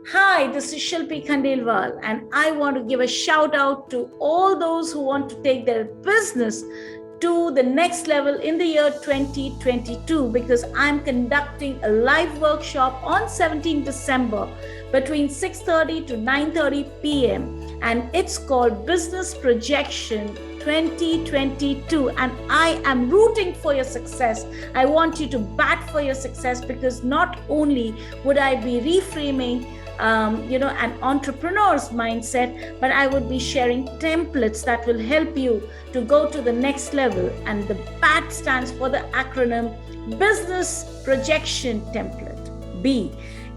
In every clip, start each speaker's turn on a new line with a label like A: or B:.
A: Hi, this is Shilpi Khandelwal, and I want to give a shout out to all those who want to take their business to the next level in the year 2022 because I'm conducting a live workshop on 17 December between 6:30 to 9:30 p.m. and it's called Business Projection 2022, and I am rooting for your success. I want you to bat for your success because not only would I be reframing an entrepreneur's mindset, but I would be sharing templates that will help you to go to the next level. And the BAT stands for the acronym Business Projection Template. B,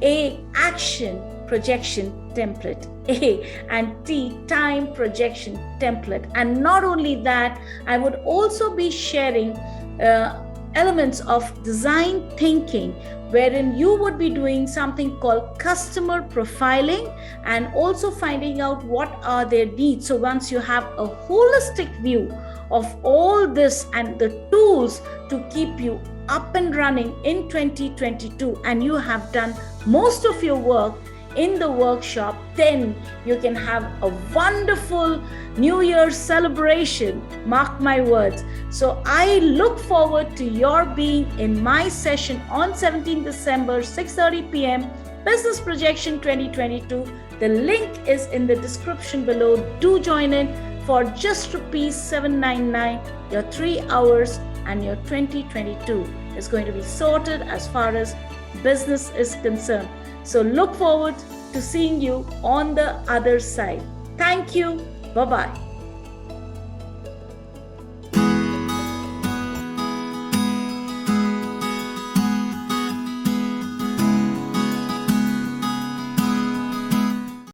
A: A, Action Projection Template. A and T, Time Projection Template. And not only that, I would also be sharing elements of design thinking, wherein you would be doing something called customer profiling and also finding out what are their needs. So once you have a holistic view of all this and the tools to keep you up and running in 2022, and you have done most of your work in the workshop, then you can have a wonderful New Year's celebration. Mark my words. So I look forward to your being in my session on 17 December, 6:30 p.m. Business Projection 2022. The link is in the description below. Do join in for just rupees 799. Your 3 hours and your 2022 is going to be sorted as far as business is concerned. So look forward to seeing you on the other side. Thank you. Bye-bye.